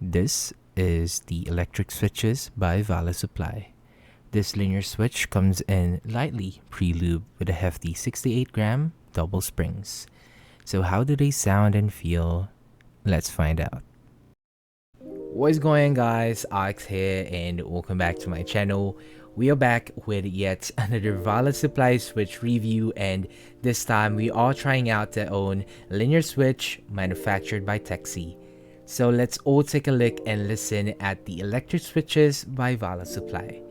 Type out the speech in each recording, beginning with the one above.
This is the electric switches by Vala Supply. This linear switch comes in lightly pre-lubed with a hefty 68-gram double springs. So how do they sound and feel? Let's find out. What's going on, guys? Alex here and welcome back to my channel. We are back with yet another Vala Supply Switch review, and this time we are trying out their own linear switch manufactured by Texi. So let's all take a look and listen at the electric switches by Vala Supply.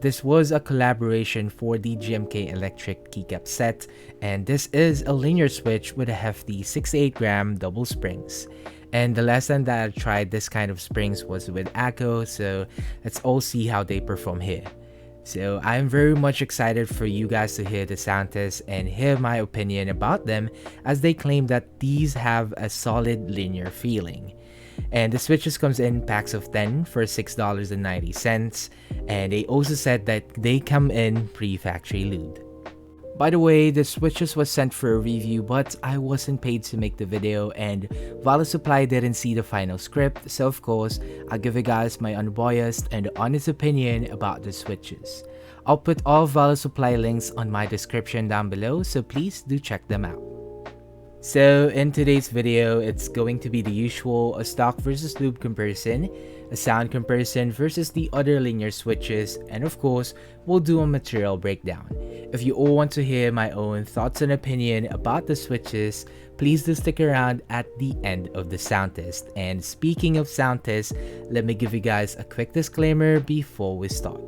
This was a collaboration for the GMK Electric keycap set, and this is a linear switch with a hefty 68-gram double springs. And the last time that I tried this kind of springs was with Akko, so let's all see how they perform here. So I'm very much excited for you guys to hear the sound test and hear my opinion about them, as they claim that these have a solid linear feeling. And the switches comes in packs of 10 for $6.90, and they also said that they come in pre-factory lubed. By the way, the switches was sent for a review, but I wasn't paid to make the video, and Vala Supply didn't see the final script, so of course, I'll give you guys my unbiased and honest opinion about the switches. I'll put all Vala Supply links on my description down below, so please do check them out. So in today's video, it's going to be the usual, a stock versus lube comparison, a sound comparison versus the other linear switches, and of course, we'll do a material breakdown. If you all want to hear my own thoughts and opinion about the switches, please do stick around at the end of the sound test. And speaking of sound test, let me give you guys a quick disclaimer before we start.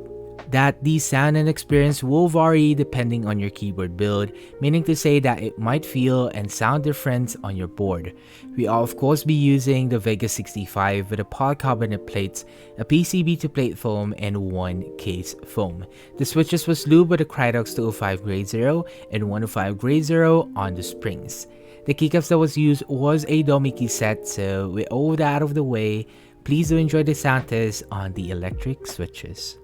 That the sound and experience will vary depending on your keyboard build, meaning to say that it might feel and sound different on your board. We will of course be using the Vega 65 with a polycarbonate plates, a PCB to plate foam, and one case foam. The switches was lubed with a Krydox 205 grade 0 and 105 grade 0 on the springs. The keycaps that was used was a dummy key set, so with all that out of the way, please do enjoy the sound test on the electric switches.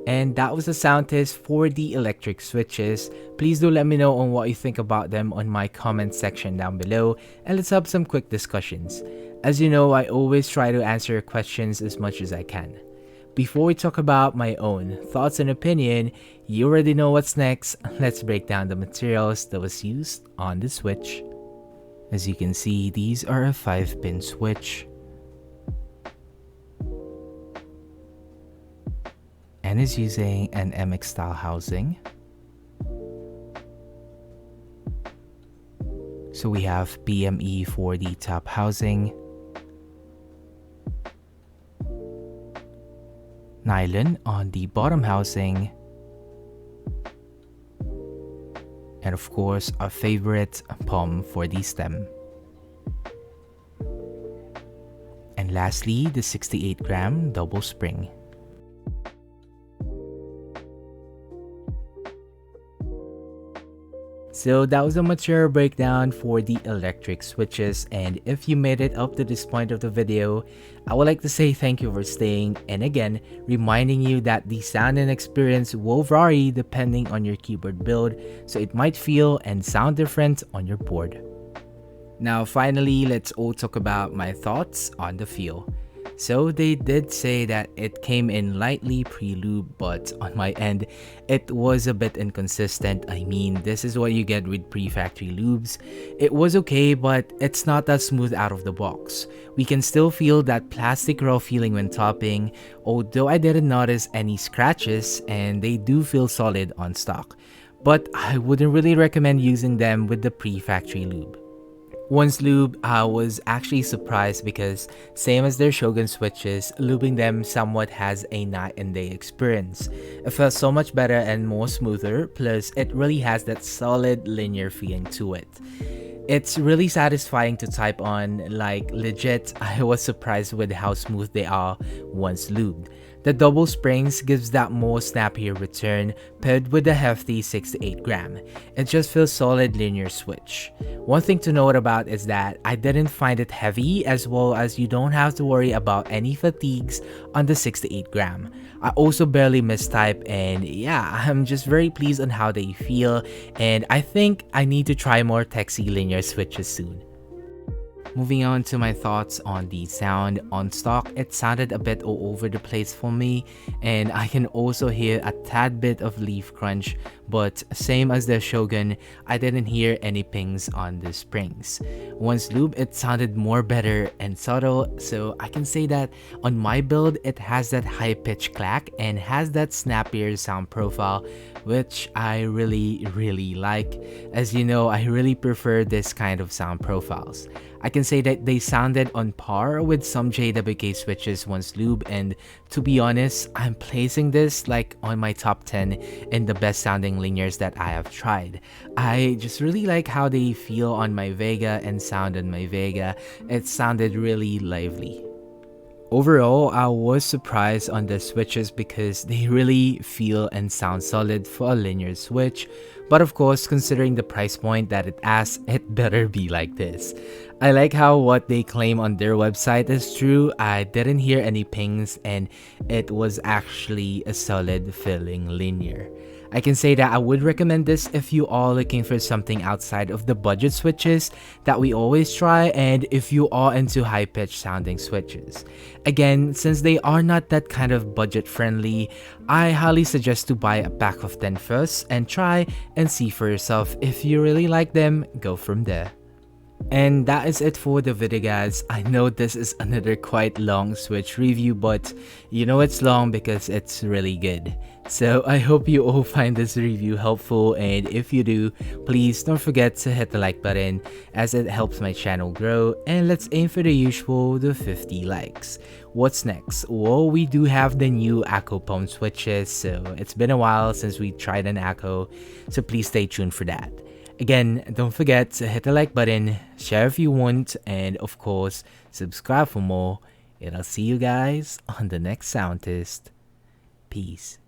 And that was a sound test for the electric switches. Please do let me know on what you think about them on my comment section down below, and let's have some quick discussions. As you know, I always try to answer your questions as much as I can. Before we talk about my own thoughts and opinion, you already know what's next. Let's break down the materials that was used on the switch. As you can see, these are a 5-pin switch. And is using an MX style housing. So we have BME for the top housing, nylon on the bottom housing, and of course our favorite POM for the stem. And lastly, the 68-gram double spring. So that was a material breakdown for the electric switches, and if you made it up to this point of the video, I would like to say thank you for staying, and again, reminding you that the sound and experience will vary depending on your keyboard build, so it might feel and sound different on your board. Now finally, let's all talk about my thoughts on the feel. So they did say that it came in lightly pre-lube, but on my end, it was a bit inconsistent. I mean, this is what you get with pre-factory lubes. It was okay, but it's not that smooth out of the box. We can still feel that plastic raw feeling when topping, although I didn't notice any scratches, and they do feel solid on stock. But I wouldn't really recommend using them with the pre-factory lube. Once lubed, I was actually surprised because same as their Shogun switches, lubing them somewhat has a night and day experience. It felt so much better and more smoother, plus it really has that solid linear feeling to it. It's really satisfying to type on, like legit, I was surprised with how smooth they are once lubed. The double springs gives that more snappier return paired with the hefty 68-gram. It just feels solid linear switch. One thing to note about is that I didn't find it heavy, as well as you don't have to worry about any fatigues on the 68-gram. I also barely mistype, and yeah, I'm just very pleased on how they feel, and I think I need to try more Texi linear switches soon. Moving on to my thoughts on the sound. On stock, it sounded a bit all over the place for me, and I can also hear a tad bit of leaf crunch, but same as the Shogun, I didn't hear any pings on the springs. Once lube, it sounded more better and subtle, so I can say that on my build, it has that high pitch clack and has that snappier sound profile, which I really like. As you know, I really prefer this kind of sound profiles. I can say that they sounded on par with some JWK switches once lube, and to be honest, I'm placing this like on my top 10 in the best sounding linears that I have tried. I just really like how they feel on my Vega and sound on my Vega. It sounded really lively. Overall, I was surprised on the switches because they really feel and sound solid for a linear switch, but of course, considering the price point that it asks, it better be like this. I like how what they claim on their website is true. I didn't hear any pings, and it was actually a solid feeling linear. I can say that I would recommend this if you are looking for something outside of the budget switches that we always try, and if you are into high-pitched sounding switches. Again, since they are not that kind of budget friendly, I highly suggest to buy a pack of 10 first and try and see for yourself. If you really like them, go from there. And that is it for the video, guys. I know this is another quite long Switch review, but you know it's long because it's really good. So I hope you all find this review helpful, and if you do, please don't forget to hit the like button as it helps my channel grow, and let's aim for the usual, the 50 likes. What's next? Well, we do have the new Akko POM switches, so it's been a while since we tried an Akko, so please stay tuned for that. Again, don't forget to hit the like button, share if you want, and of course, subscribe for more. And I'll see you guys on the next sound test. Peace.